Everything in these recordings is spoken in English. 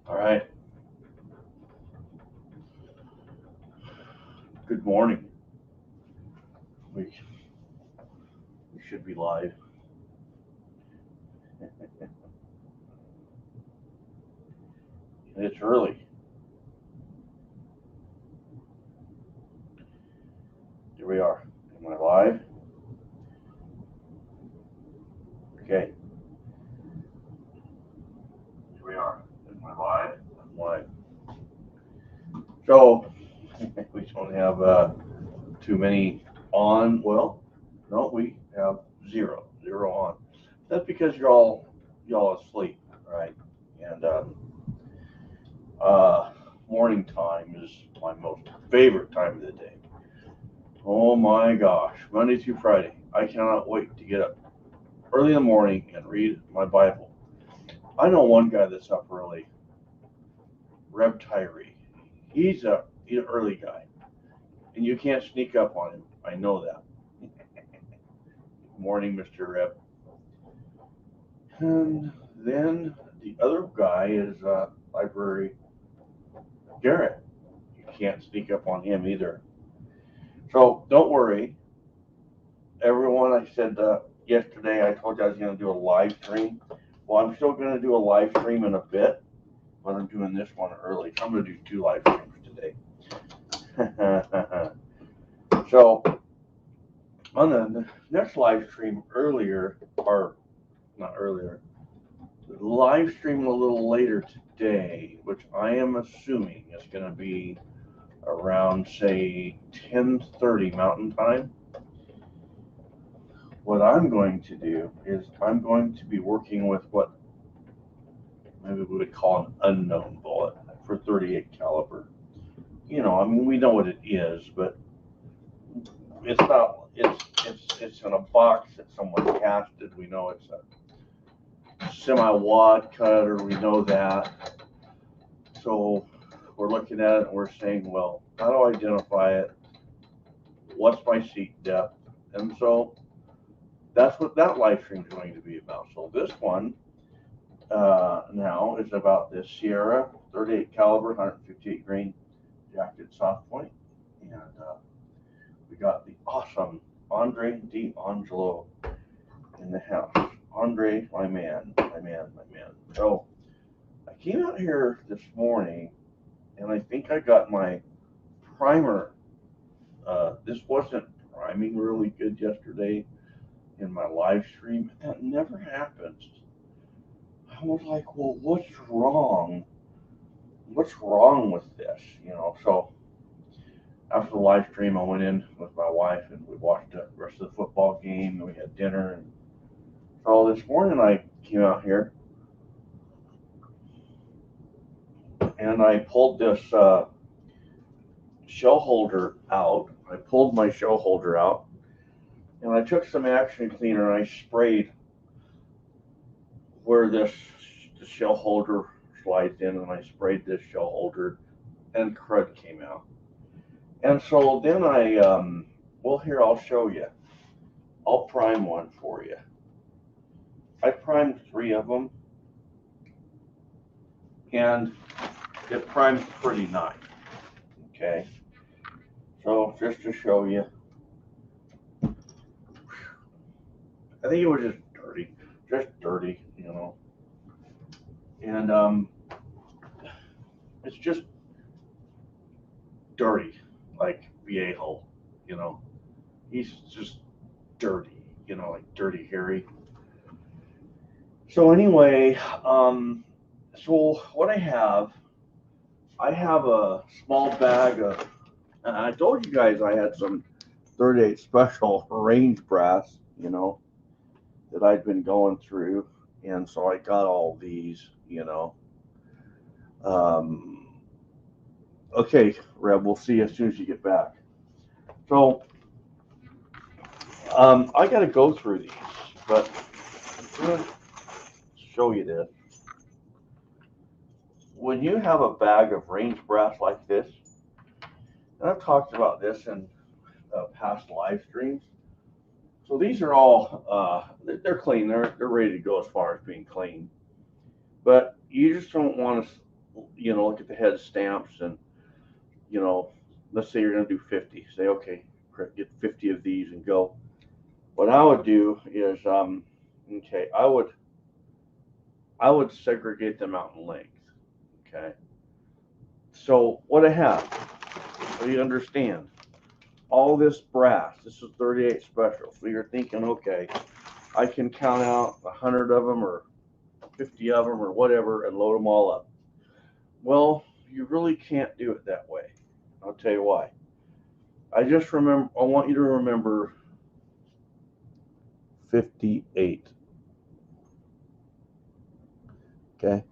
All right. Good morning. We should be live. It's early. Here we are. Am I live? Okay. Here we are. Am I live? I'm live. So we don't have too many on. Well, no, we have zero on. That's because y'all asleep, right? And morning time is my most favorite time of the day. Oh my gosh, Monday through Friday. I cannot wait to get up early in the morning and read my Bible. I know one guy that's up early, Reb Tyree. He's an early guy, and you can't sneak up on him. I know that. Morning, Mr. Reb. And then the other guy is Library Garrett. You can't sneak up on him either. So don't worry. Everyone, I said yesterday, I told you I was going to do a live stream. Well, I'm still going to do a live stream in a bit, but I'm doing this one early. I'm going to do 2 live streams today. So on the next live stream live stream a little later today, which I am assuming is going to be around, say, 10:30 Mountain Time. What I'm going to do is I'm going to be working with what maybe we would call an unknown bullet for 38 caliber. You know, I mean, we know what it is, but it's not. It's in a box that someone casted. We know it's a semi-wad cutter. We know that. So we're looking at it and we're saying, well, how do I identify it? What's my seat depth? And so that's what that live stream is going to be about. So this one now is about this Sierra 38 caliber, 158 grain jacketed soft point, and we got the awesome Andre D'Angelo in the house. Andre, my man. So I came out here this morning, and I think I got my primer. This wasn't priming really good yesterday in my live stream. That never happens. I was like, well, what's wrong? What's wrong with this? You know, so after the live stream, I went in with my wife and we watched the rest of the football game and we had dinner. And so this morning I came out here and I pulled this shell holder out. I pulled my shell holder out and I took some action cleaner and I sprayed where the shell holder slides in, and I sprayed this shell holder and crud came out. And so then well, here, I'll show you. I'll prime one for you. I primed 3 of them, and it primes pretty nice. Okay, so just to show you, I think it was just dirty, you know, and it's just dirty, like Viejo, you know. He's just dirty, you know, like Dirty Harry. So anyway, so what I have a small bag of, and I told you guys I had some 38 special range brass, you know, that I'd been going through, and so I got all these, you know. Okay, Reb, we'll see you as soon as you get back. So I got to go through these, but I'm going to show you this. When you have a bag of range brass like this, and I've talked about this in past live streams. So these are all they're clean. They're ready to go as far as being clean. But you just don't want to you know, look at the head stamps and, you know, let's say you're going to do 50. Say, okay, get 50 of these and go. What I would do is, okay, I would segregate them out in length. Okay. So what I have, so you understand, all this brass, this is 38 special. So you're thinking, okay, I can count out 100 of them or 50 of them or whatever and load them all up. Well, you really can't do it that way. I'll tell you why. I want you to remember 58. Okay?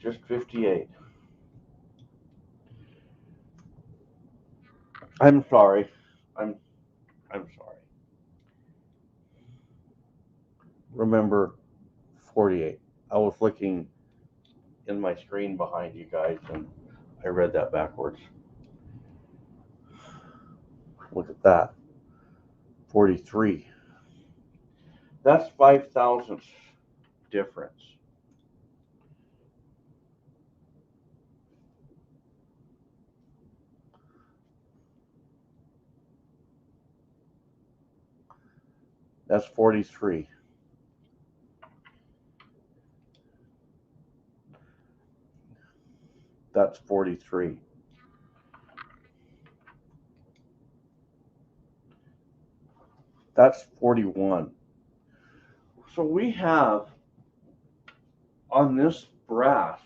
Just 58. I'm sorry. I'm sorry. Remember 48. I was looking in my screen behind you guys and I read that backwards. Look at that. 43. That's 5 thousandths difference. That's 43. That's 43. That's 41. So we have on this brass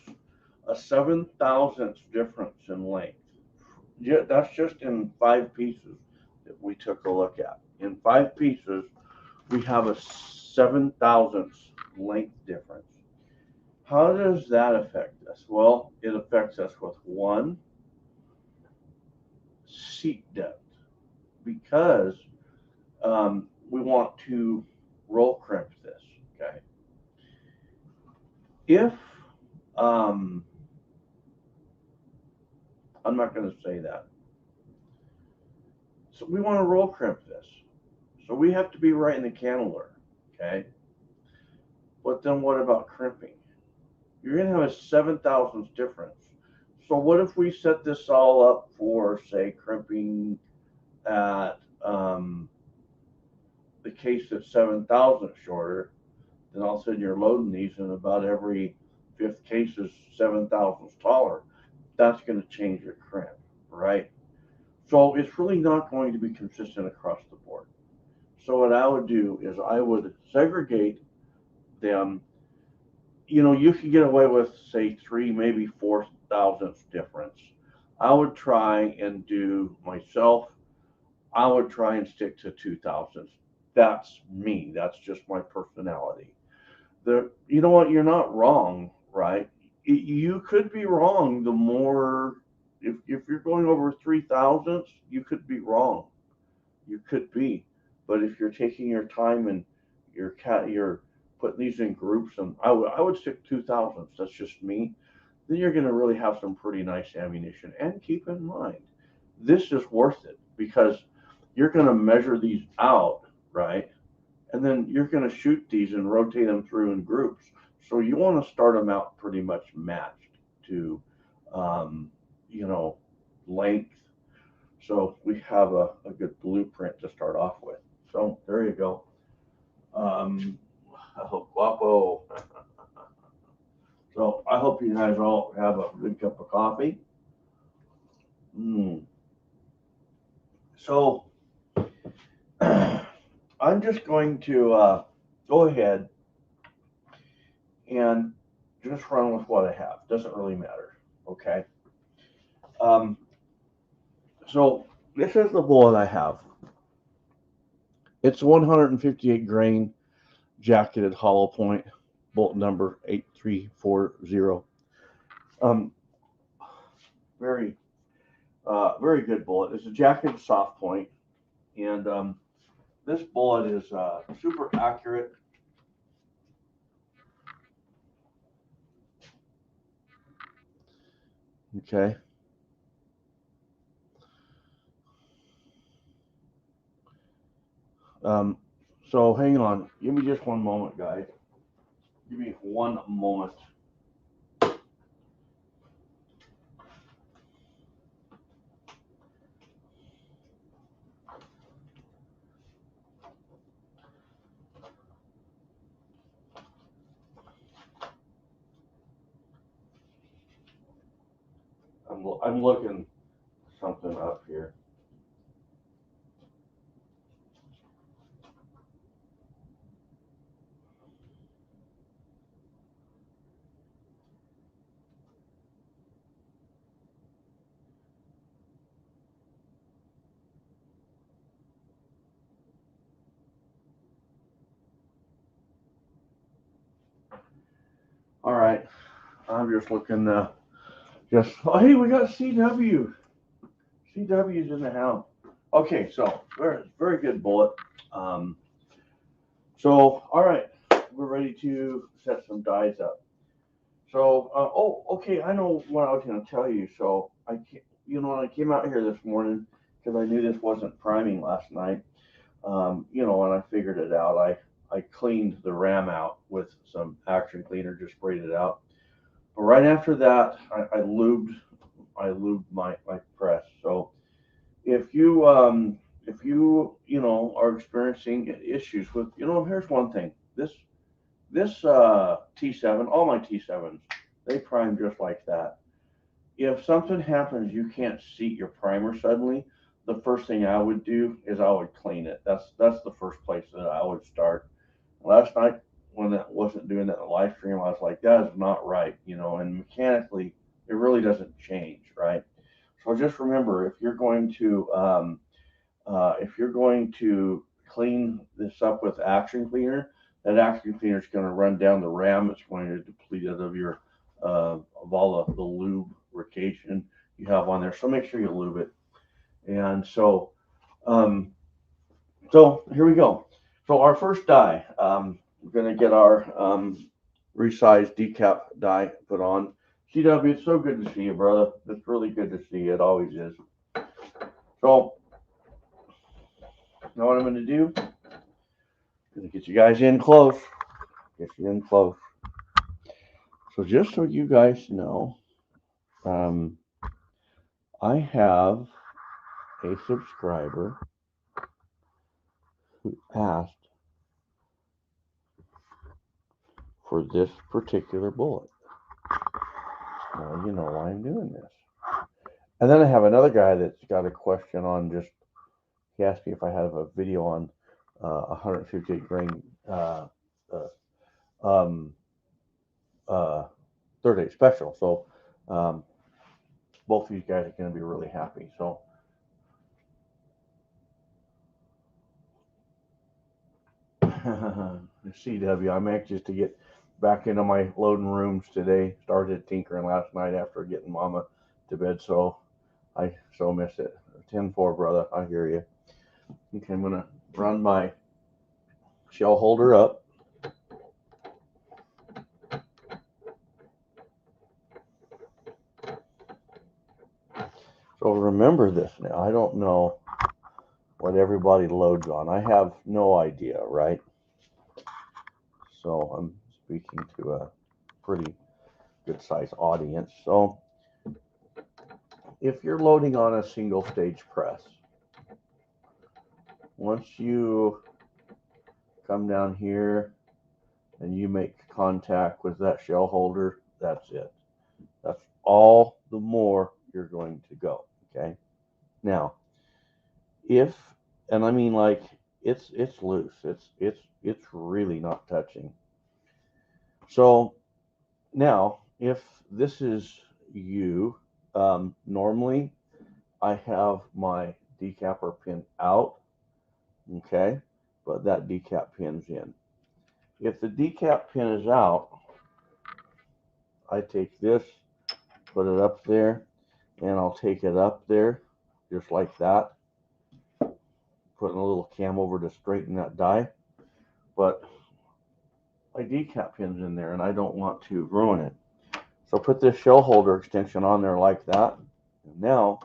a 7 thousandths difference in length. Yeah, that's just in 5 pieces that we took a look at. In 5 pieces, we have a 7 thousandths length difference. How does that affect us? Well, it affects us with one, seat depth, because we want to roll crimp this. Okay. If I'm not going to say that. So we want to roll crimp this. So we have to be right in the cantilever. Okay. But then what about crimping? You're going to have a 7 thousandths difference. So what if we set this all up for, say, crimping at the case that's 7 thousandths shorter? Then all of a sudden you're loading these and about every 5th case is 7 thousandths taller. That's going to change your crimp, right? So it's really not going to be consistent across the board. So what I would do is I would segregate them. You know, you could get away with, say, 3, maybe 4 thousandths difference. I would try and do myself, I would try and stick to 2 thousandths. That's me. That's just my personality. You know what? You're not wrong, right? You could be wrong. The more, if you're going over 3 thousandths, you could be wrong. You could be, but if you're taking your time and you're putting these in groups, and I would stick 2 thousandths. That's just me. Then you're going to really have some pretty nice ammunition. And keep in mind, this is worth it because you're going to measure these out, right? And then you're going to shoot these and rotate them through in groups. So you want to start them out pretty much matched to, you know, length. So we have a good blueprint to start off with. So there you go. Guapo. So I hope you guys all have a good cup of coffee. So I'm just going to go ahead and just run with what I have. Doesn't really matter. Okay. So this is the bullet I have. It's 158 grain jacketed hollow point, bolt number 8340. Very, very good bullet. It's a jacketed soft point, and this bullet is super accurate. Okay. So hang on. Give me just one moment, guys. Give me one moment. I'm looking something up here. All right, I'm just looking. Oh, hey, we got CW. CW's in the house. Okay, so very good bullet. So all right, we're ready to set some dies up. So okay, I know what I was going to tell you. So when I came out here this morning because I knew this wasn't priming last night. And I figured it out. I cleaned the ram out with some action cleaner, just sprayed it out. But right after that, I lubed my press. So if you are experiencing issues with, here's one thing. This T7, all my T7s, they prime just like that. If something happens, you can't seat your primer suddenly. The first thing I would do is I would clean it. That's the first place that I would start. Last night when it wasn't doing that in the live stream, I was like, that is not right, and mechanically it really doesn't change, right? So just remember, if you're going to clean this up with action cleaner, that action cleaner is going to run down the ram. It's going to deplete it of all the lubrication you have on there. So make sure you lube it. And so here we go. So our first die, we're going to get our resized decap die put on. CW, it's so good to see you, brother. It's really good to see you. It always is. So, know what I'm going to do? Going to get you guys in close. Get you in close. So just so you guys know, I have a subscriber who asked for this particular bullet. Well, you know why I'm doing this. And then I have another guy that's got a question on just, he asked me if I have a video on 158 grain third day special. So both of these guys are going to be really happy. So CW, I'm anxious to get back into my loading rooms today. Started tinkering last night after getting Mama to bed, so I so miss it. 10-4, brother. I hear you. Okay, I'm gonna run my shell holder up. So remember this now. I don't know what everybody loads on. I have no idea, right? So I'm speaking to a pretty good size audience. So if you're loading on a single stage press, once you come down here and you make contact with that shell holder, that's it. That's all the more you're going to go. Okay. Now, and I mean, like, it's loose. It's really not touching. So now, if this is you, normally I have my decapper pin out, okay, but that decap pin's in. If the decap pin is out, I take this, put it up there, and I'll take it up there, just like that, putting a little cam over to straighten that die, but my decap pin's in there, and I don't want to ruin it. So put this shell holder extension on there like that, and now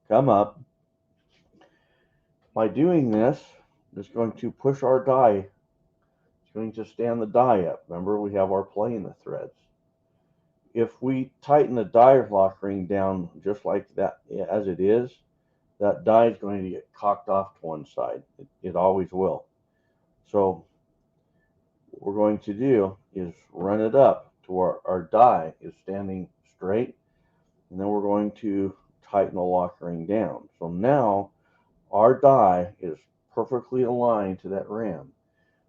come up. By doing this, it's going to push our die. It's going to stand the die up. Remember, we have our play in the threads. If we tighten the die lock ring down just like that as it is, that die is going to get cocked off to one side. It always will. So what we're going to do is run it up to where our die is standing straight. and then we're going to tighten the lock ring down. So now our die is perfectly aligned to that ram.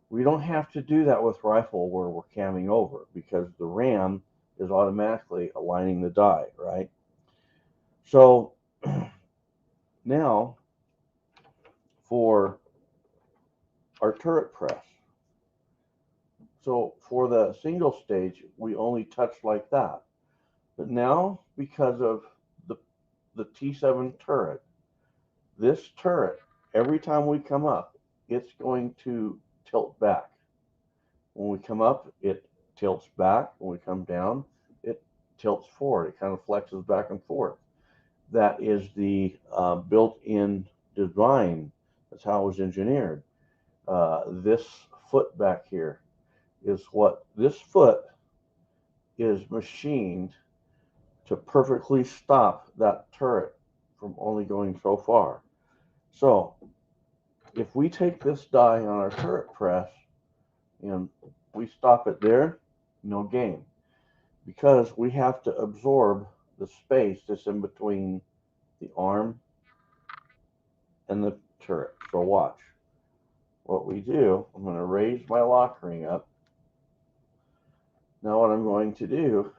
We don't have to do that with rifle where we're camming over, because the ram is automatically aligning the die, right? So now for our turret press. So for the single stage, we only touch like that. But now, because of the T7 turret, this turret, every time we come up, it's going to tilt back. When we come up, it tilts back. When we come down, it tilts forward. It kind of flexes back and forth. That is the built-in design. That's how it was engineered. This foot back here is what this foot is machined to perfectly stop that turret from only going so far. So if we take this die on our turret press and we stop it there, no game, because we have to absorb the space that's in between the arm and the turret. So watch what we do. I'm going to raise my lock ring up. Now what I'm going to do,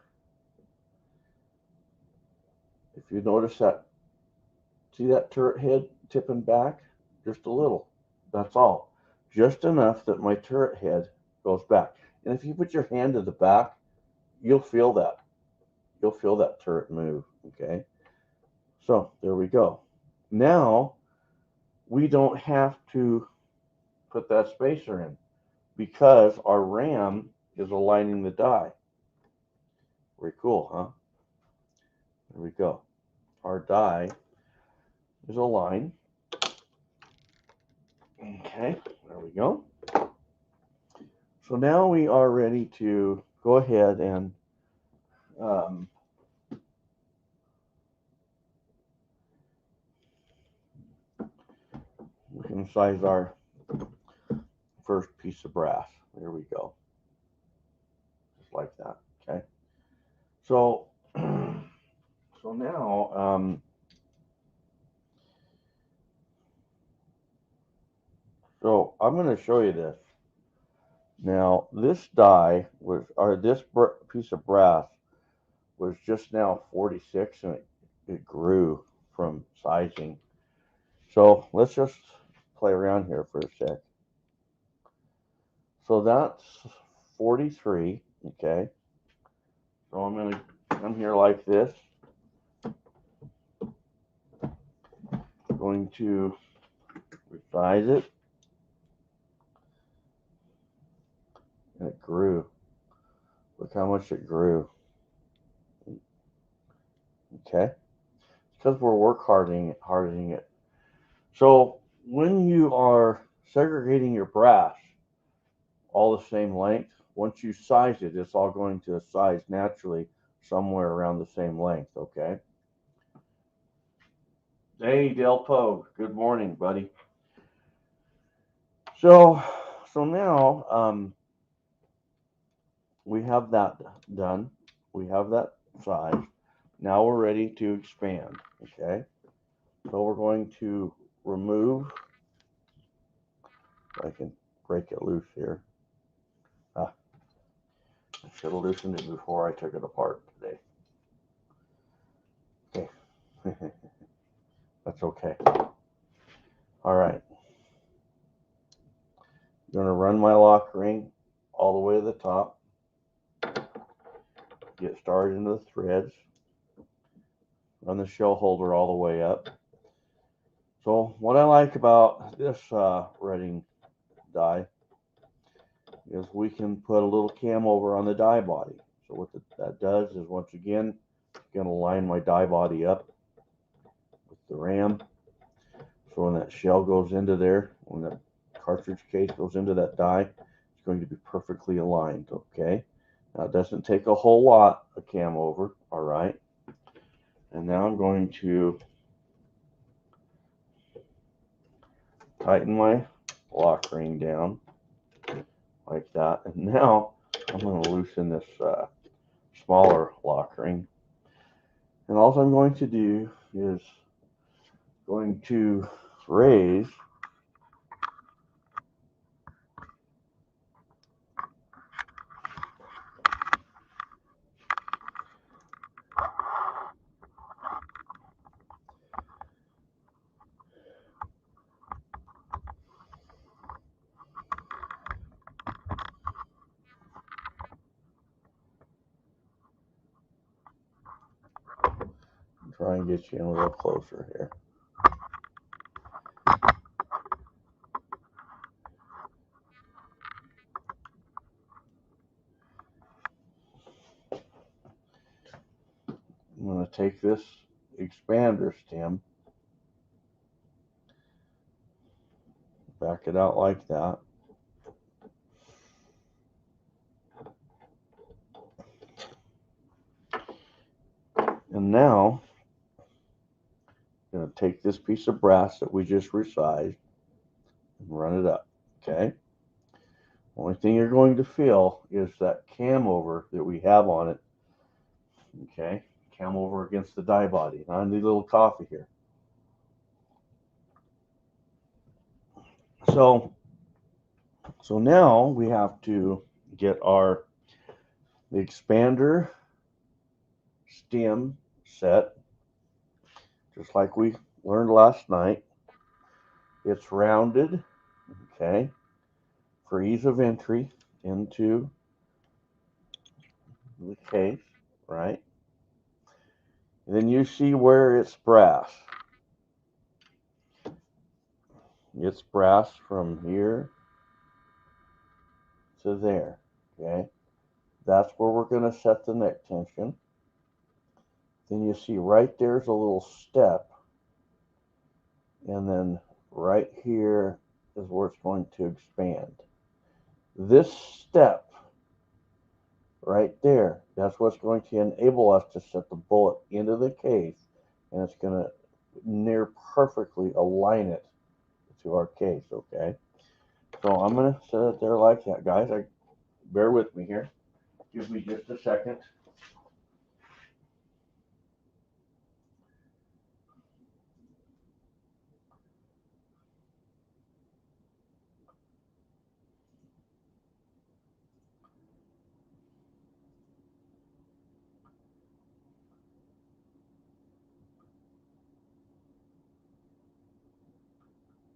if you notice that, see that turret head tipping back just a little, that's all, just enough that my turret head goes back. And if you put your hand to the back, you'll feel that turret move. Okay, so there we go. Now we don't have to put that spacer in because our ram is aligning the die. Very cool, huh? There we go. Our die is aligned. Okay, there we go. So now we are ready to go ahead and we can size our first piece of brass. There we go. Just like that. Okay. So so now so I'm going to show you this. Now this die was, or this piece of brass was just now 46, and it grew from sizing. So let's just play around here for a sec. So that's 43, okay? So I'm going to come here like this. I'm going to resize it. And it grew. Look how much it grew. Okay? Because we're work hardening it. So when you are segregating your brass all the same length, once you size it, it's all going to size naturally somewhere around the same length, okay? Hey, Del Pogue, good morning, buddy. So now we have that done. We have that size. Now we're ready to expand, okay? So we're going to remove, if I can break it loose here. I should have loosened it before I took it apart today. Okay. That's okay. All right. I'm going to run my lock ring all the way to the top. Get started into the threads. Run the shell holder all the way up. So what I like about this redding die is we can put a little cam over on the die body. So what that does is, once again, it's going to line my die body up with the ram. So when that shell goes into there, when that cartridge case goes into that die, it's going to be perfectly aligned, okay? Now it doesn't take a whole lot of cam over, all right? And now I'm going to tighten my lock ring down like that. And now I'm going to loosen this smaller lock ring. And all I'm going to do is going to raise try and get you in a little closer here. I'm going to take this expander stem, back it out like that. And now I'm going to take this piece of brass that we just resized and run it up, okay? Only thing you're going to feel is that cam over that we have on it, okay? Cam over against the die body. And I need a little coffee here. So now we have to get the expander stem set, just like we learned last night. It's rounded, okay, for ease of entry into the case, right? And then you see where it's brass. It's brass from here to there, okay? That's where we're going to set the neck tension. Then you see right there's a little step, and then right here is where it's going to expand. This step right there, that's what's going to enable us to set the bullet into the case, and it's going to near perfectly align it to our case, okay? So I'm going to set it there like that, guys. Bear with me here. Give me just a second.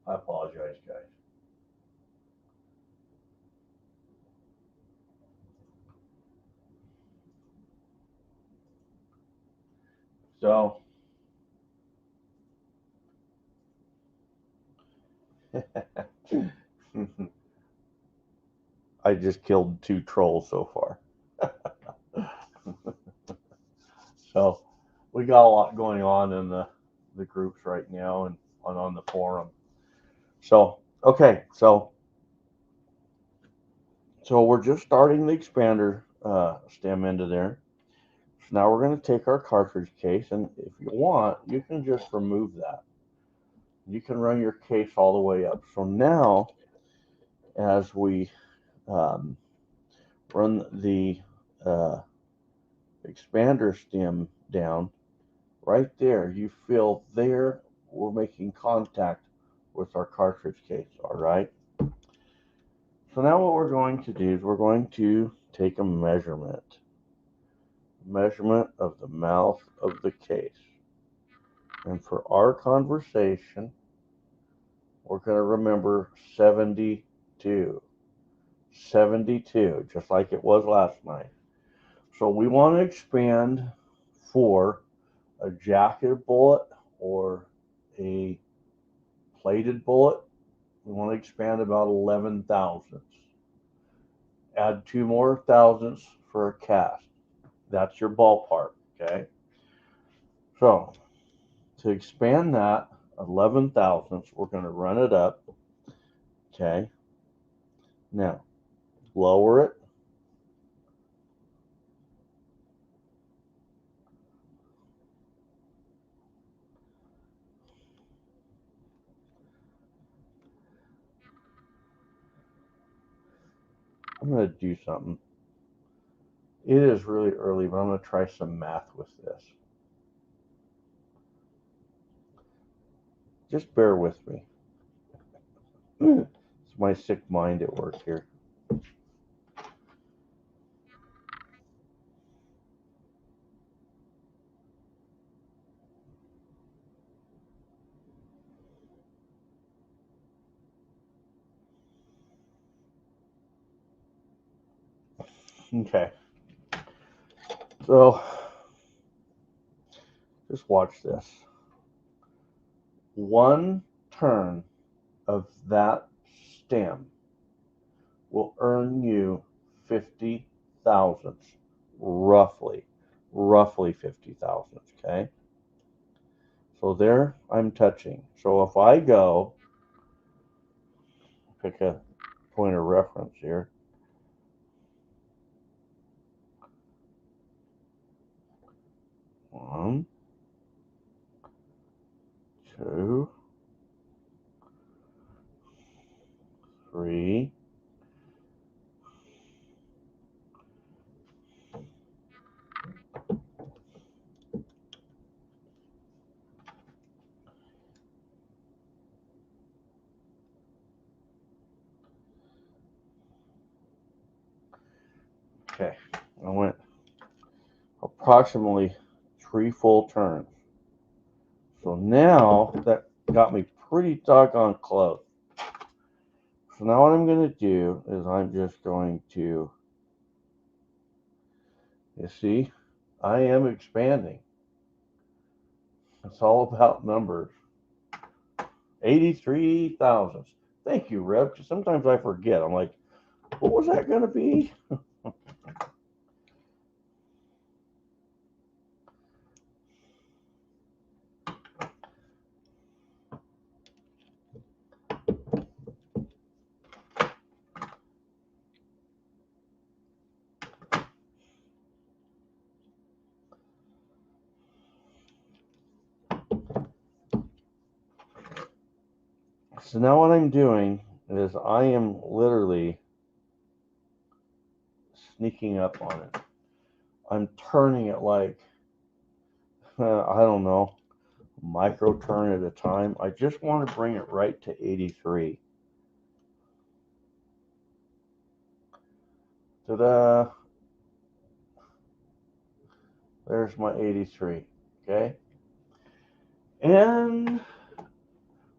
I apologize, guys. So I just killed 2 trolls so far. So we got a lot going on in the groups right now and on the forum. So okay, so we're just starting the expander stem into there. So now we're going to take our cartridge case, and if you want, you can just remove that. You can run your case all the way up. So now, as we run the expander stem down, right there, you feel there we're making contact with our cartridge case, all right? So now what we're going to do is we're going to take a measurement of the mouth of the case. And for our conversation, we're going to remember 72. 72, just like it was last night. So we want to expand for a jacketed bullet or a plated bullet. We want to expand about 11 thousandths. Add 2 more thousandths for a cast. That's your ballpark, okay? So to expand that 11 thousandths, we're going to run it up, okay? Now, lower it. I'm going to do something. It is really early, but I'm going to try some math with this. Just bear with me. It's my sick mind at work here. Okay. So, just watch this. One turn of that stem will earn you 50 thousandths, roughly 50 thousandths, okay? So there I'm touching. So if I go, pick a point of reference here. One, two, three, okay, I went approximately 3 full turns. So now that got me pretty doggone close. So now what I'm going to do is I'm just going to, you see, I am expanding. It's all about numbers. 83 thousandths. Thank you, Reb. Sometimes I forget. I'm like, what was that going to be? So now what I'm doing is I am literally sneaking up on it. I'm turning it like, I don't know, micro turn at a time. I just want to bring it right to 83. Ta-da! There's my 83. Okay. And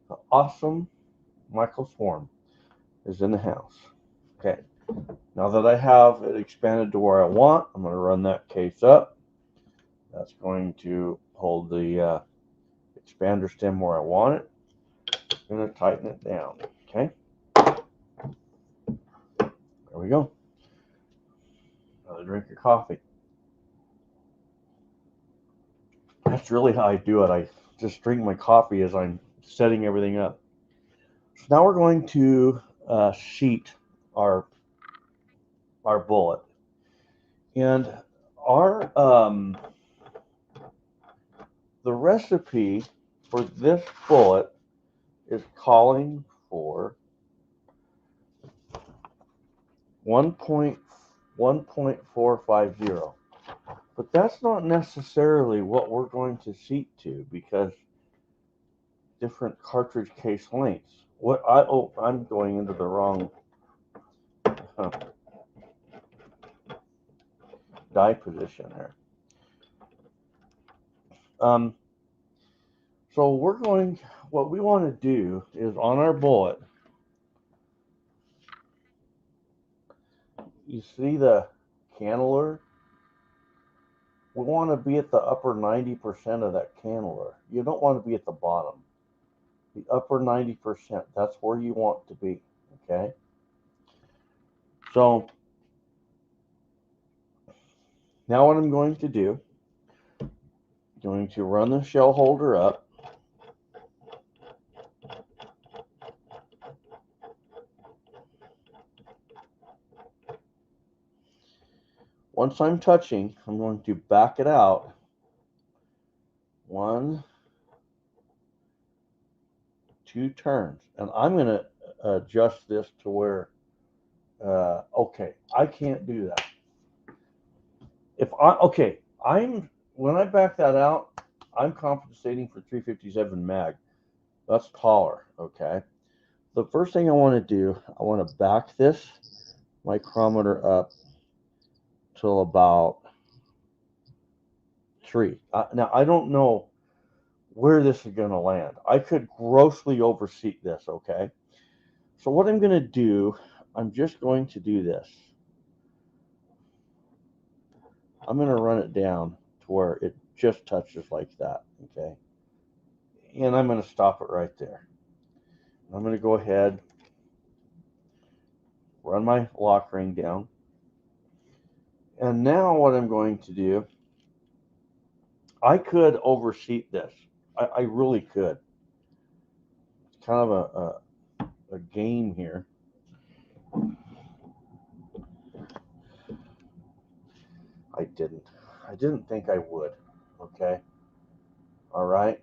the awesome Michael Swarm is in the house. Okay. Now that I have it expanded to where I want, I'm going to run that case up. That's going to hold the expander stem where I want it. I'm going to tighten it down. Okay. There we go. Another drink of coffee. That's really how I do it. I just drink my coffee as I'm setting everything up. So now we're going to sheet our bullet. And our the recipe for this bullet is calling for 1.450. But that's not necessarily what we're going to sheet to, because different cartridge case lengths. I'm going into the wrong die position there. So what we want to do is on our bullet, you see the cannular? We want to be at the upper 90% of that cannular. You don't want to be at the bottom. The upper 90%, that's where you want to be, okay? So now what I'm going to do, I'm going to run the shell holder up. Once I'm touching, I'm going to back it out. 1, 2 turns. And I'm going to adjust this to where, okay, I can't do that. When I back that out, I'm compensating for 357 mag. That's taller, okay? The first thing I want to do, I want to back this micrometer up till about 3. Now, I don't know where this is going to land. I could grossly overseat this, okay? So what I'm going to do, I'm just going to do this. I'm going to run it down to where it just touches like that, okay? And I'm going to stop it right there. I'm going to go ahead, run my lock ring down. And now what I'm going to do, I could overseat this. I really could. It's kind of a game here. I didn't think I would. Okay. All right.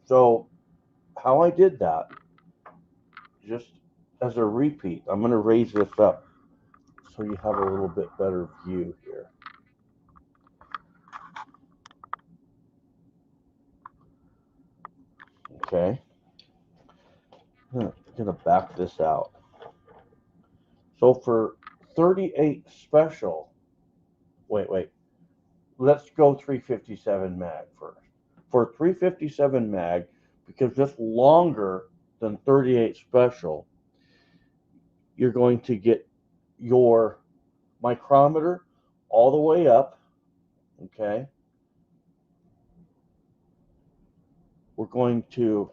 So how I did that, just as a repeat, I'm going to raise this up so you have a little bit better view here. Okay. I'm going to back this out. So for 38 special, wait. Let's go 357 mag first. For 357 mag, because it's longer than 38 special, you're going to get your micrometer all the way up, okay? We're going to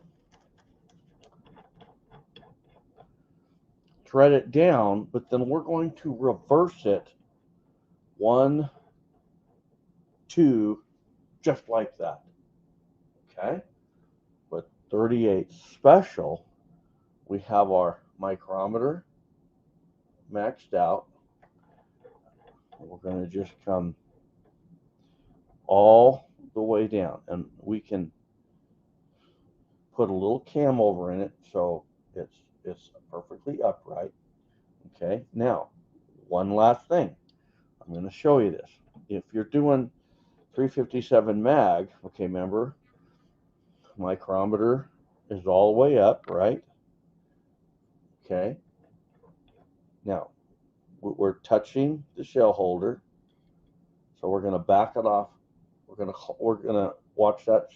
thread it down, but then we're going to reverse it 1, 2, just like that, okay? But 38 special, we have our micrometer maxed out. We're going to just come all the way down, and we can put a little cam over in it so it's perfectly upright. Okay, now one last thing, I'm going to show you this. If you're doing 357 mag, okay, remember micrometer is all the way up, right? Okay, now we're touching the shell holder, so we're going to back it off. We're gonna watch that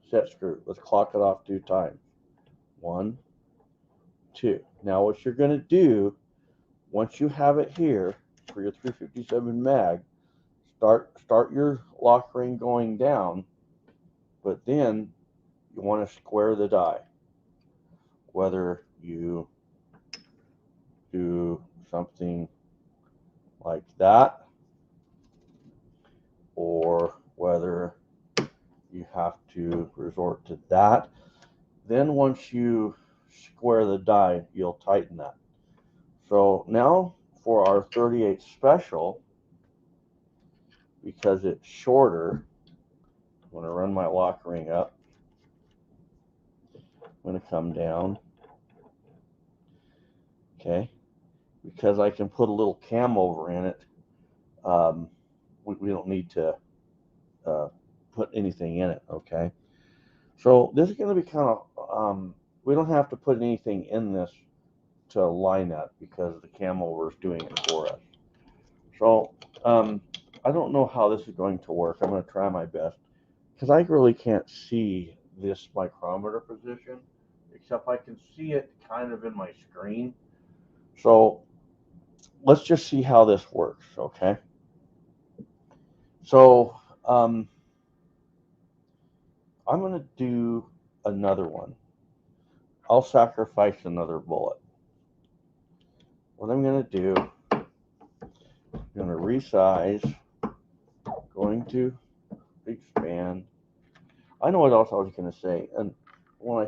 set screw. Let's clock it off 2 times. 1, 2. Now what you're going to do, once you have it here for your 357 mag, start your lock ring going down, but then you want to square the die. Whether you do something like that, or whether you have to resort to that, then once you square the die, you'll tighten that. So now for our 38 special, because it's shorter, I'm going to run my lock ring up. I'm going to come down. Okay. Because I can put a little cam over in it, we don't need to put anything in it. Okay. So this is going to be kind of, we don't have to put anything in this to line up because the cam over is doing it for us. So I don't know how this is going to work. I'm going to try my best because I really can't see this micrometer position, except I can see it kind of in my screen. So let's just see how this works, okay? So I'm going to do another one. I'll sacrifice another bullet. What I'm going to do, I'm going to resize, going to expand. I know what else I was going to say, and when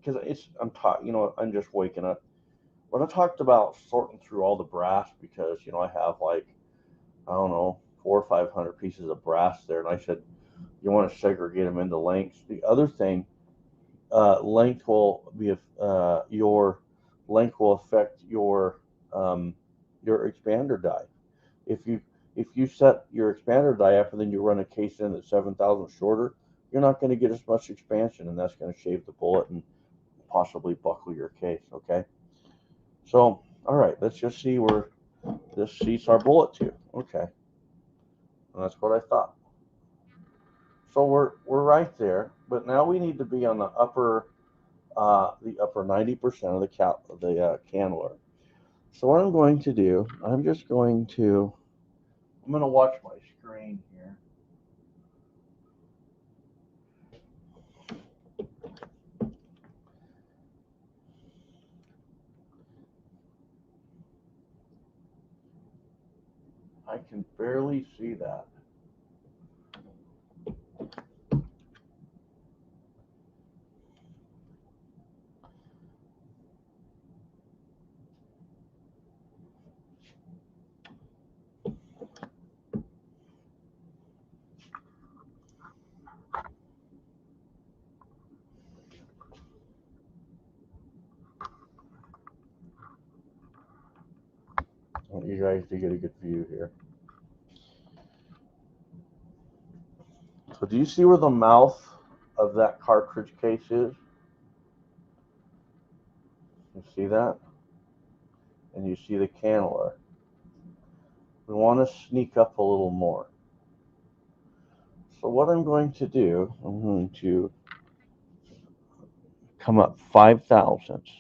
because I'm just waking up. When I talked about sorting through all the brass, because I have like, I don't know, 400 or 500 pieces of brass there, and I said you want to segregate them into lengths. The other thing, length will be your length will affect your expander die. If you set your expander die up and then you run a case in that's 7,000 shorter, you're not going to get as much expansion, and that's going to shave the bullet and possibly buckle your case, okay? So, all right, let's just see where this seats our bullet to. Okay, and that's what I thought. So we're right there, but now we need to be on the upper 90% of the cannula. So what I'm going to do, I'm going to watch my screen here. I can barely see that. I want you guys to get a good view here. So do you see where the mouth of that cartridge case is? You see that? And you see the cannula. We want to sneak up a little more. So what I'm going to do, I'm going to come up 5 thousandths.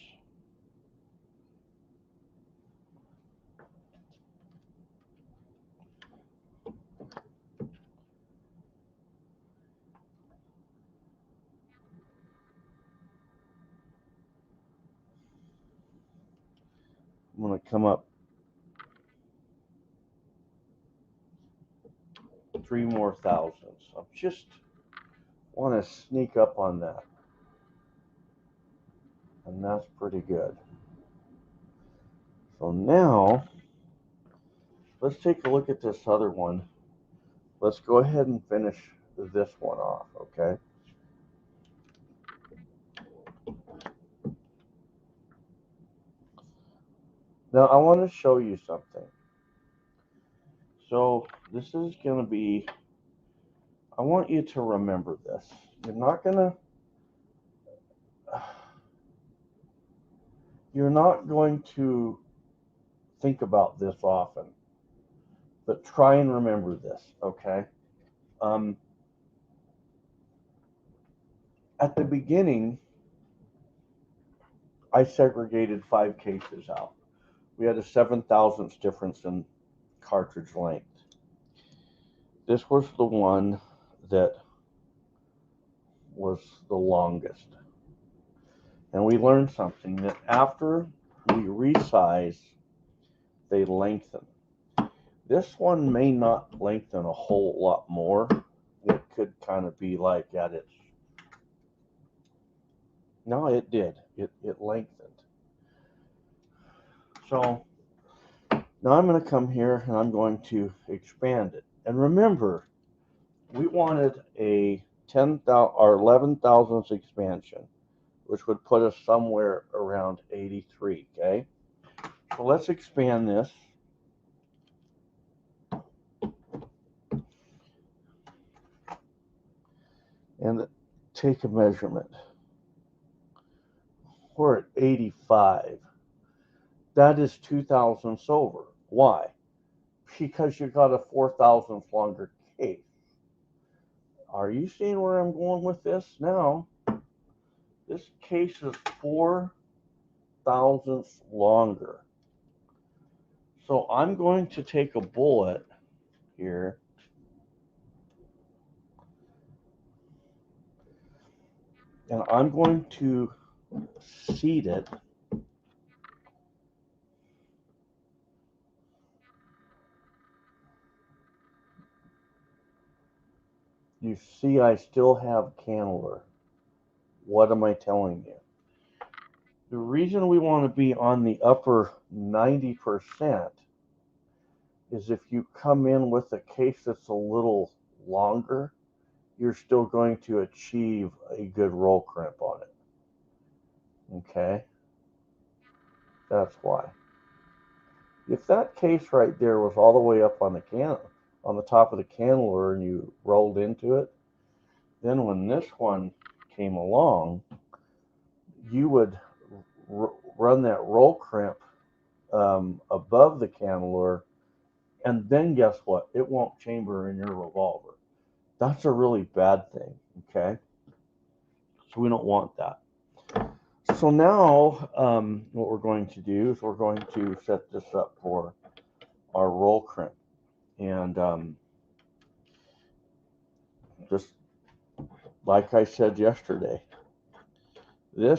I'm going to come up 3 more thousandths. I just want to sneak up on that. And that's pretty good. So now, let's take a look at this other one. Let's go ahead and finish this one off, okay? Now, I want to show you something. So, this is going to be, I want you to remember this. You're not going to think about this often, but try and remember this, okay? At the beginning, I segregated 5 cases out. We had a 7 thousandths difference in cartridge length. This was the one that was the longest. And we learned something, that after we resize, they lengthen. This one may not lengthen a whole lot more. It could kind of be like at its, no, it did. It lengthened. So now I'm going to come here and I'm going to expand it. And remember, we wanted a 11 thousandths expansion, which would put us somewhere around 83, okay? So let's expand this. And take a measurement. We're at 85. That is 2 thousandths over. Why? Because you got a 4 thousandths longer case. Are you seeing where I'm going with this? Now, this case is 4 thousandths longer. So I'm going to take a bullet here. And I'm going to seat it. You see, I still have cannula. What am I telling you? The reason we want to be on the upper 90% is if you come in with a case that's a little longer, you're still going to achieve a good roll crimp on it. Okay? That's why. If that case right there was all the way up on the top of the cannula and you rolled into it, then when this one came along, you would run that roll crimp above the cannelure, and then guess what? It won't chamber in your revolver. That's a really bad thing, okay? So we don't want that. So now what we're going to do is we're going to set this up for our roll crimp. And just like I said yesterday, when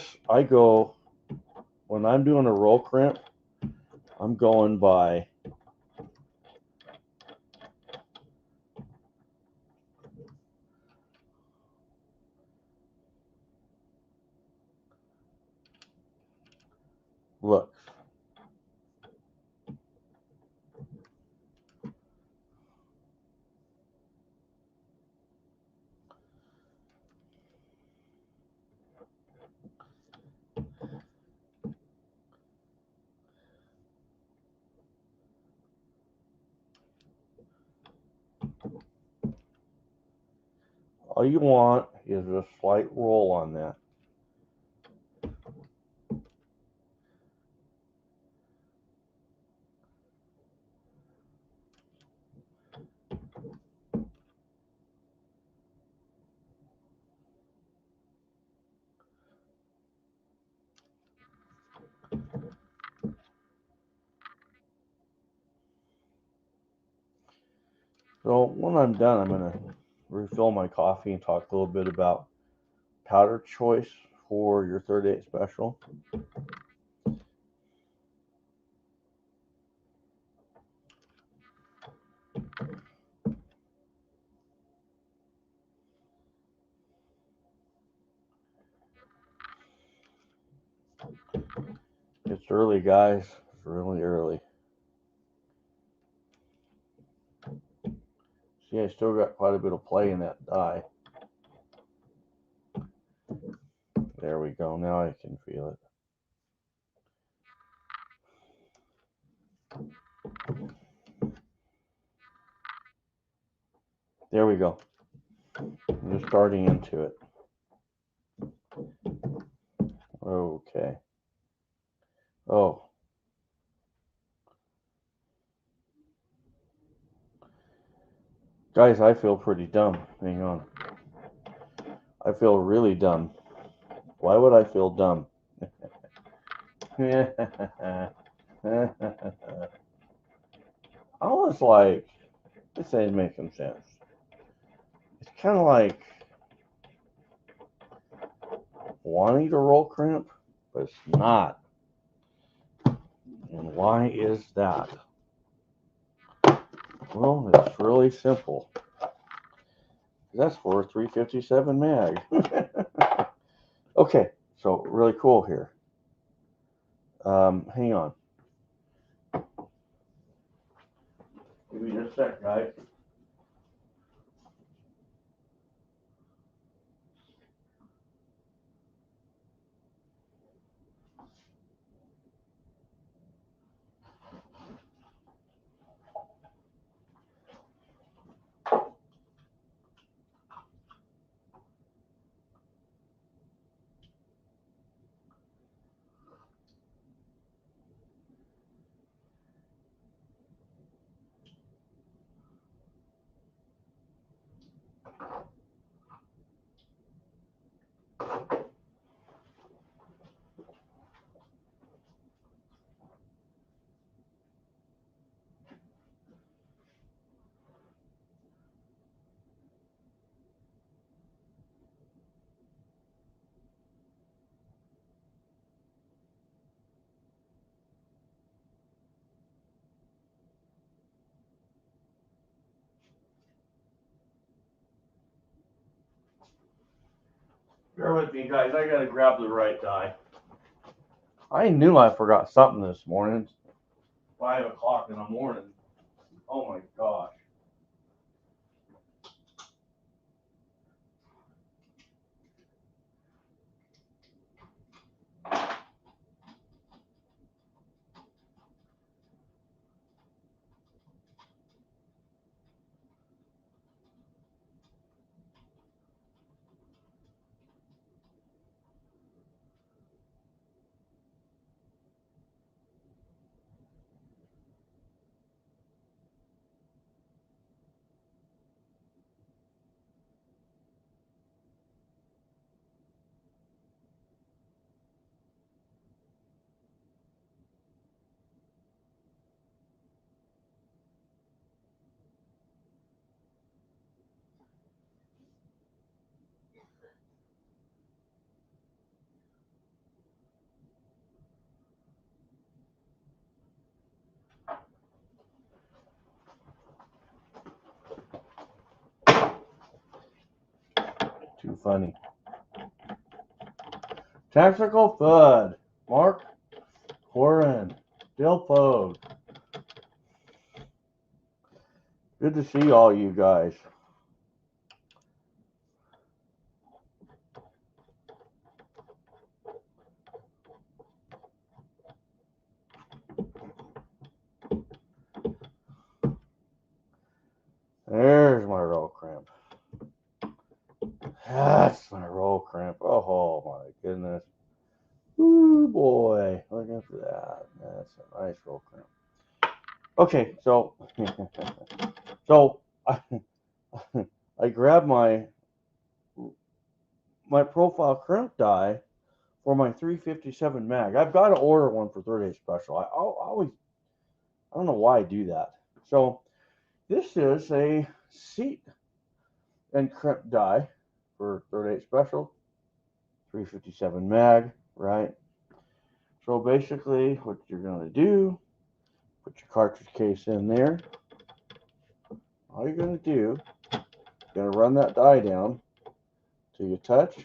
I'm doing a roll crimp, I'm going by looks. All you want is a slight roll on that. So when I'm done, I'm going to refill my coffee and talk a little bit about powder choice for your 38 special. It's early, guys. It's really early. See, I still got quite a bit of play in that die. There we go. Now I can feel it. There we go. I'm just starting into it. Okay. Oh. Guys, I feel pretty dumb. Hang on. I feel really dumb. Why would I feel dumb? I was like, this ain't making sense. It's kind of like wanting to roll crimp, but it's not. And why is that? Well, it's really simple. That's for a 357 mag. Okay, so really cool here. Hang on. Give me just a sec, guys. Bear with me, guys. I gotta grab the right die. I knew I forgot something this morning. It's 5 o'clock in the morning. Oh my gosh. funny. Tactical Thud, Mark Horan, Dilpog. Good to see all you guys. There's my roll crimp. That's my roll crimp. Oh my goodness. Ooh boy. Look after that. That's a nice roll crimp. Okay, so I grabbed my profile crimp die for my 357 mag. I've got to order one for 38 special. I don't know why I do that. So this is a seat and crimp die for 38 special, 357 mag, right? So basically what you're going to do, put your cartridge case in there. All you're going to do, you're going to run that die down till you touch.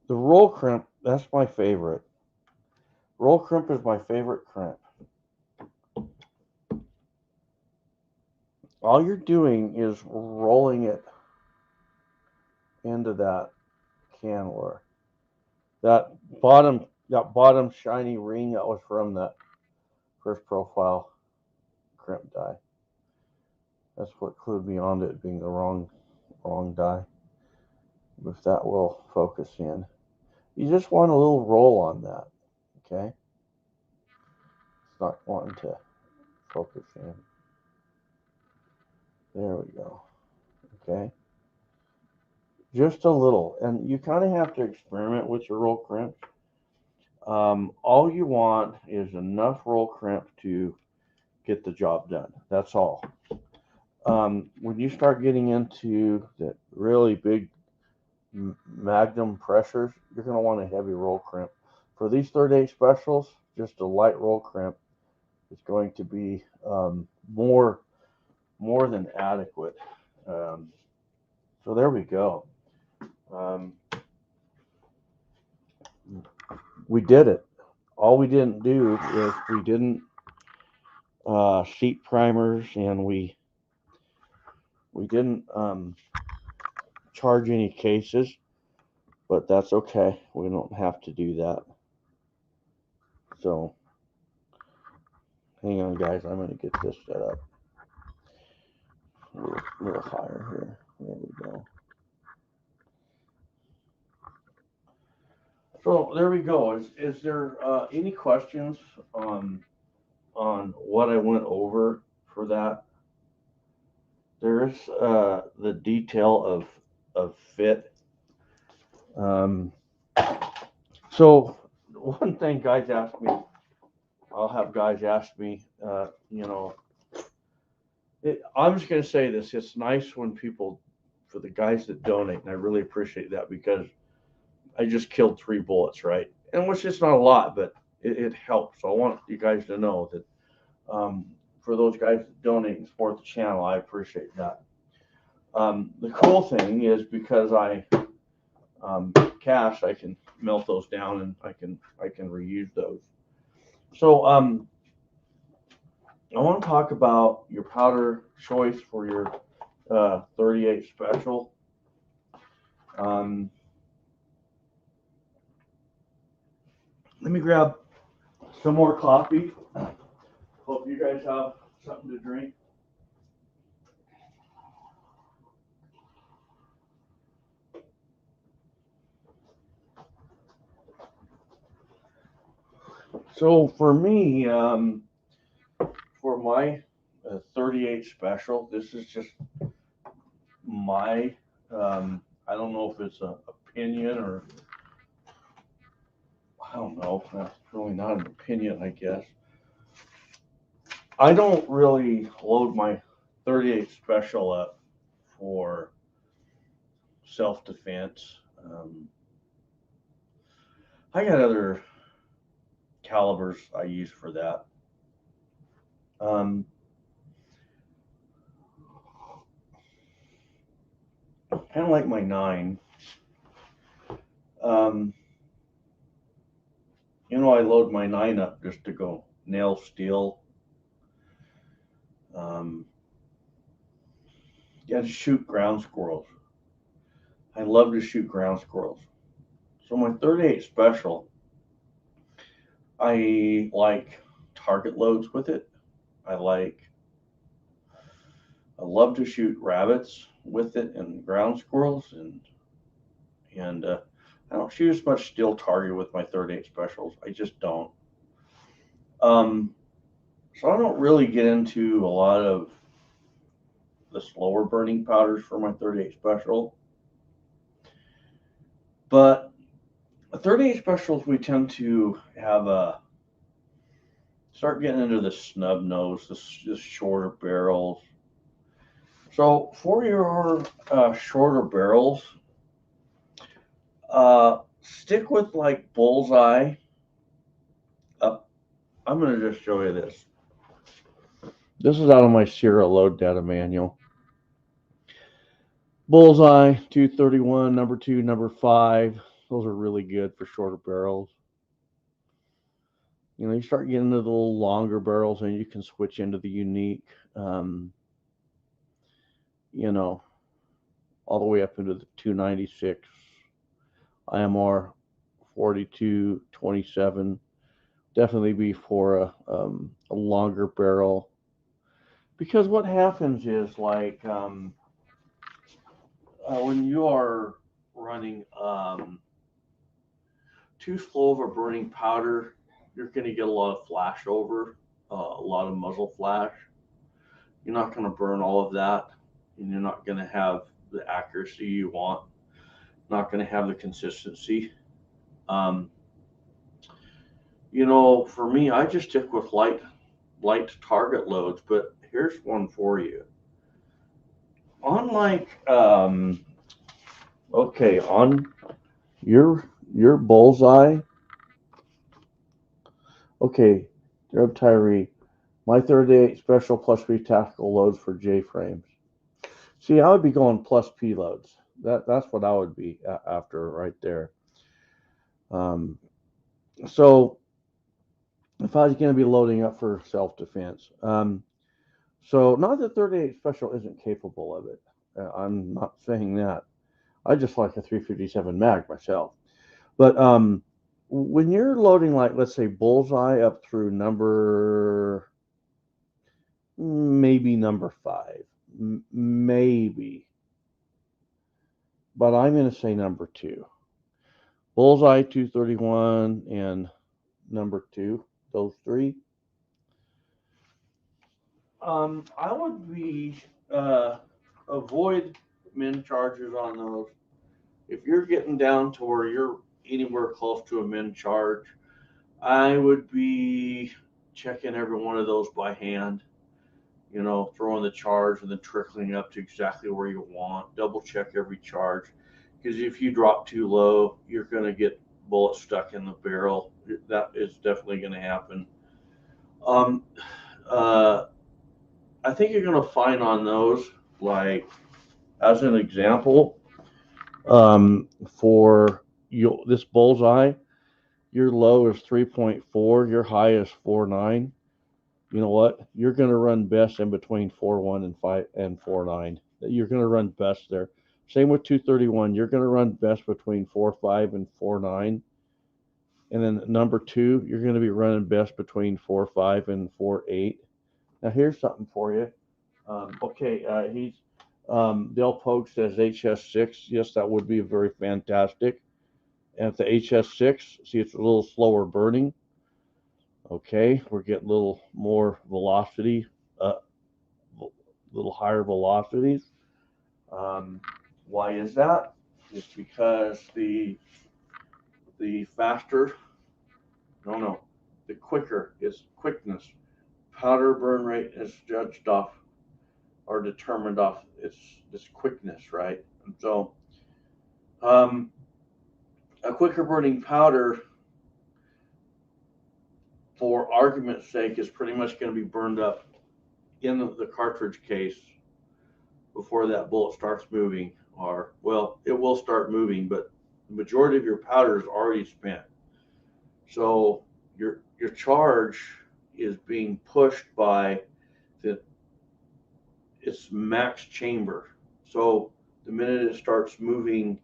The roll crimp, that's my favorite. Roll crimp is my favorite crimp. All you're doing is rolling it into that cannula. That bottom shiny ring that was from that first profile crimp die. That's what clued me on to it being the wrong die. If that will focus in. You just want a little roll on that, okay? It's not wanting to focus in. There we go, okay? Just a little, and you kind of have to experiment with your roll crimp. All you want is enough roll crimp to get the job done. That's all. When you start getting into the really big Magnum pressures, you're going to want a heavy roll crimp. For these 38 specials, just a light roll crimp is going to be more than adequate. So there we go. We did it. All we didn't do is we didn't seat primers, and we didn't charge any cases, but that's okay. We don't have to do that. So hang on, guys. I'm going to get this set up a little higher here. There we go. So there we go. Is there any questions on what I went over for that? There's the detail of fit. So one thing guys ask me, I'll have guys ask me, I'm just going to say this. It's nice when people, for the guys that donate, and I really appreciate that because I just killed 3 bullets, right? And which is not a lot, but it helps. So I want you guys to know that for those guys that donate and support the channel, I appreciate that. The cool thing is because I cash, I can melt those down and I can reuse those. So I want to talk about your powder choice for your 38 special. Let me grab some more coffee. Hope you guys have something to drink. So for me, for my 38 special, this is just my, I don't know if it's an opinion or, I don't know, that's really not an opinion, I guess. I don't really load my 38 special up for self-defense. I got other calibers I use for that. Kind of like my 9. You know, I load my 9 up just to go nail steel. Yeah, to shoot ground squirrels. I love to shoot ground squirrels. So my 38 special, I like target loads with it. I love to shoot rabbits with it and ground squirrels, and I don't shoot as much steel target with my 38 specials. I just don't. So I don't really get into a lot of the slower burning powders for my 38 special. But 38 specials, we tend to have start getting into the snub nose, the shorter barrels. So for your shorter barrels, stick with like bullseye. I'm going to just show you this. This is out of my Sierra load data manual. Bullseye, 231, number 2, number 5. Those are really good for shorter barrels. You know, you start getting into the little longer barrels and you can switch into the unique, you know, all the way up into the 296 IMR 4227. Definitely be for a longer barrel. Because what happens is, like, when you are running too slow of a burning powder, you're going to get a lot of flash over, a lot of muzzle flash. You're not going to burn all of that, and you're not going to have the accuracy you want, not going to have the consistency. You know, for me, I just stick with light target loads, but here's one for you. On on your bullseye. Okay, Derb Tyree, my 38 special plus P tactical loads for J frames. See, I would be going plus P loads. That's what I would be after right there. So if I was going to be loading up for self-defense, so not that 38 special isn't capable of it. I'm not saying that. I just like a 357 mag myself. But when you're loading, like, let's say bullseye up through maybe number 5, maybe. But I'm going to say number 2. Bullseye 231 and number 2, those 3. I would be avoid min charges on those. If you're getting down to where you're anywhere close to a min charge, I would be checking every one of those by hand. You know, throwing the charge and then trickling up to exactly where you want. Double check every charge, because if you drop too low, you're going to get bullets stuck in the barrel. That is definitely going to happen. I think you're going to find on those, like, as an example, for this bullseye, your low is 3.4, your high is 4.9. You know what? You're going to run best in between 4.1 and 5 and 4.9. You're going to run best there. Same with 231. You're going to run best between 4.5 and 4.9. And then number 2, you're going to be running best between 4.5 and 4.8. Now here's something for you. He's Del Pogue says HS6. Yes, that would be very fantastic. And at the HS6, see, it's a little slower burning. Okay, we're getting a little more velocity, a little higher velocities. Why is that? It's because the faster, the quicker is quickness. Powder burn rate is judged off or determined off this quickness, right? And so A quicker burning powder, for argument's sake, is pretty much going to be burned up in the cartridge case before that bullet starts moving. Or, well, it will start moving, but the majority of your powder is already spent. So your charge is being pushed by its max chamber. So the minute it starts moving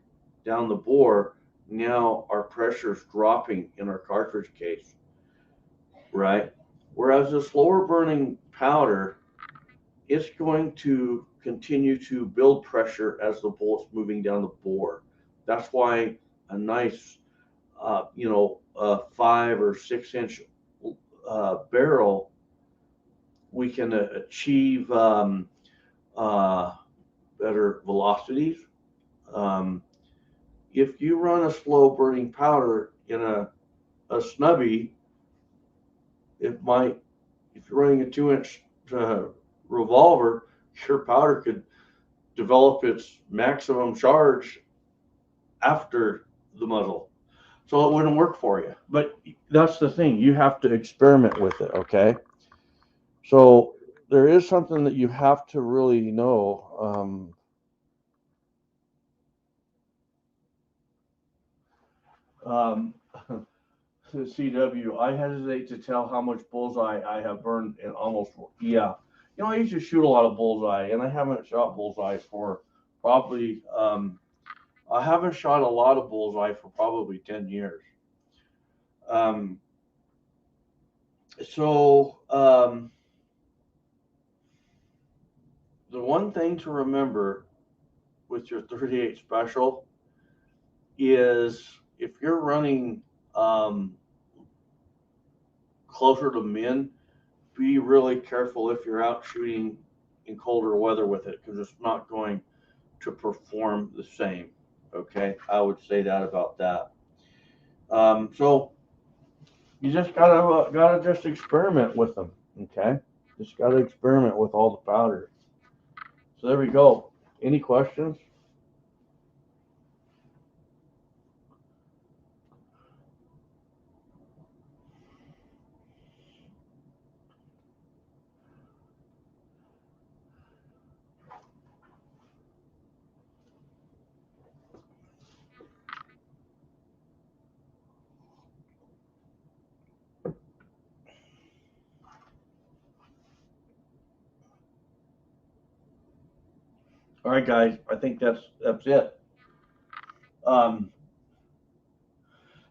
down the bore, now our pressure is dropping in our cartridge case, right? Whereas the slower burning powder, it's going to continue to build pressure as the bullet's moving down the bore. That's why a nice, 5 or 6 inch barrel, we can achieve better velocities. If you run a slow burning powder in a snubby, it might, if you're running a 2-inch revolver, your powder could develop its maximum charge after the muzzle. So it wouldn't work for you. But that's the thing. You have to experiment with it, okay? So there is something that you have to really know. CW, I hesitate to tell how much bullseye I have burned in almost, yeah. You know, I used to shoot a lot of bullseye, and I haven't shot bullseye for probably, I haven't shot a lot of bullseye for probably 10 years. The one thing to remember with your 38 special is if you're running closer to min, be really careful if you're out shooting in colder weather with it, because it's not going to perform the same. Okay, I would say that about that. So you just gotta just experiment with them. Okay, just gotta experiment with all the powders. So there we go. Any questions? All right, guys. I think that's it. I'm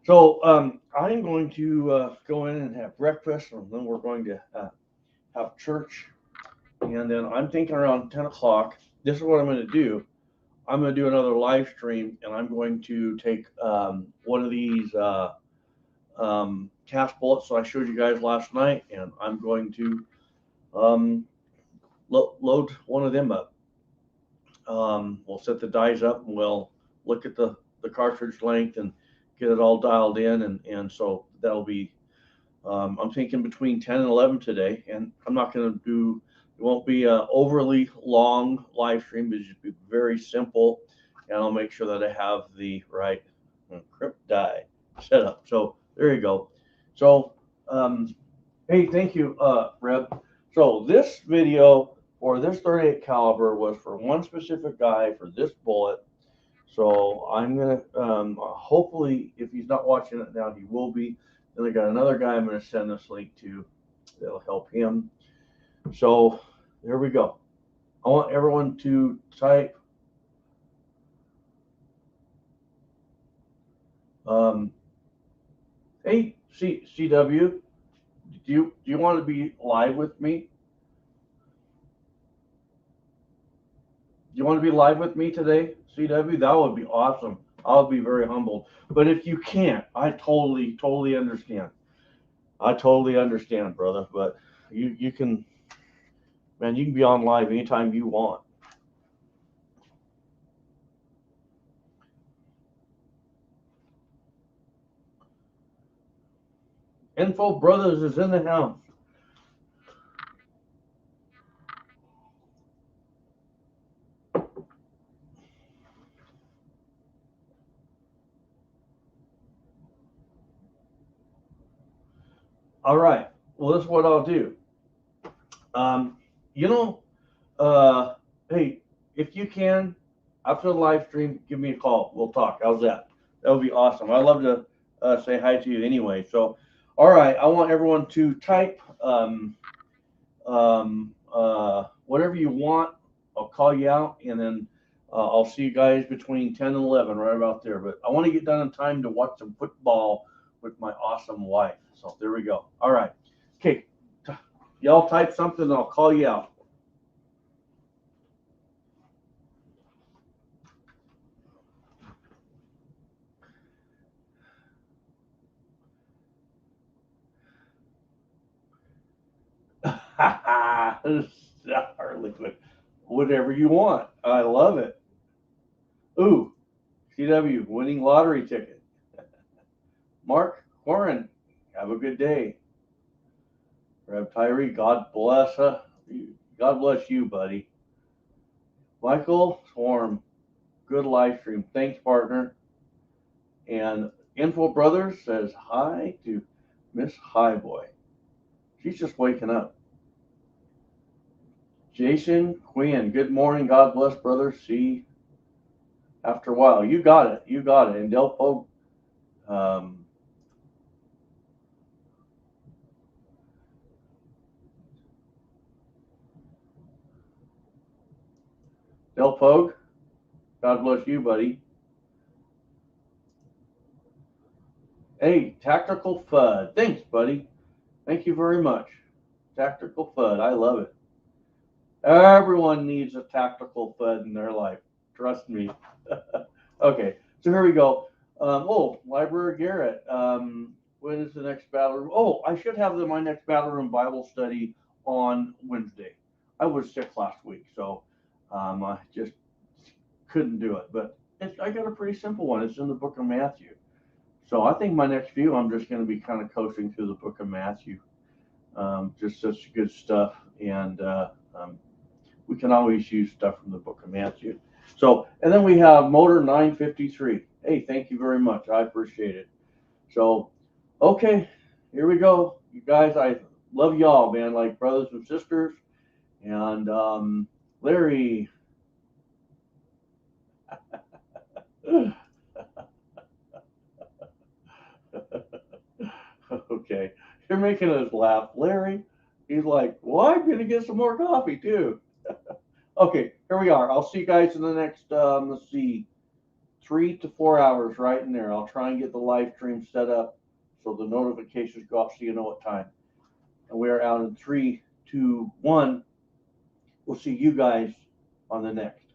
going to go in and have breakfast, and then we're going to have church. And then I'm thinking around 10 o'clock, this is what I'm going to do. I'm going to do another live stream, and I'm going to take one of these cast bullets that I showed you guys last night, and I'm going to load one of them up. We'll set the dies up, and we'll look at the cartridge length and get it all dialed in, and so that'll be, I'm thinking between 10 and 11 today, and I'm not going to do, it won't be an overly long live stream. It'll just be very simple, and I'll make sure that I have the right crimp die set up. So there you go. So, hey, thank you, Reb. So this video for this 38 caliber was for one specific guy for this bullet. So I'm gonna hopefully, if he's not watching it now, he will be. Then I got another guy I'm gonna send this link to that'll help him. So there we go. I want everyone to type hey, CW, do you want to be live with me? Do you want to be live with me today, CW? That would be awesome. I'll be very humbled. But if you can't, I totally understand. I totally understand, brother. But you can, man, you can be on live anytime you want. Info Brothers is in the house. All right. Well, this is what I'll do. You know, uh, hey, if you can, after the live stream, give me a call. We'll talk. How's that? That would be awesome. I'd love to say hi to you anyway. So, all right. I want everyone to type whatever you want. I'll call you out, and then I'll see you guys between 10 and 11, right about there. But I want to get done in time to watch some football with my awesome wife. So there we go. All right. Okay. Y'all type something, and I'll call you out. Liquid. Whatever you want. I love it. Ooh, CW, winning lottery ticket. Mark Warren, have a good day. Rev Tyree, God bless her. God bless you, buddy. Michael Swarm, good live stream. Thanks, partner. And Info Brothers says hi to Miss Highboy. She's just waking up. Jason Quinn, good morning. God bless, brother. See after a while. You got it. You got it. And Del Pogue, Del Pogue, God bless you, buddy. Hey, Tactical FUD. Thanks, buddy. Thank you very much. Tactical FUD. I love it. Everyone needs a tactical FUD in their life. Trust me. Okay, so here we go. Library Garrett. When is the next battle room? Oh, I should have my next battle room Bible study on Wednesday. I was sick last week, so I just couldn't do it. But I got a pretty simple one. It's in the book of Matthew. So I think my next few, I'm just going to be kind of coasting through the book of Matthew. Just such good stuff. And we can always use stuff from the book of Matthew. So, and then we have Motor 953. Hey, thank you very much. I appreciate it. So, okay, here we go. You guys, I love y'all, man, like brothers and sisters. And Larry. Okay, you're making us laugh. Larry, he's like, well, I'm going to get some more coffee too. Okay, here we are. I'll see you guys in the next, let's see, 3 to 4 hours right in there. I'll try and get the live stream set up so the notifications go off so you know what time. And we are out in 3, 2, 1. We'll see you guys on the next.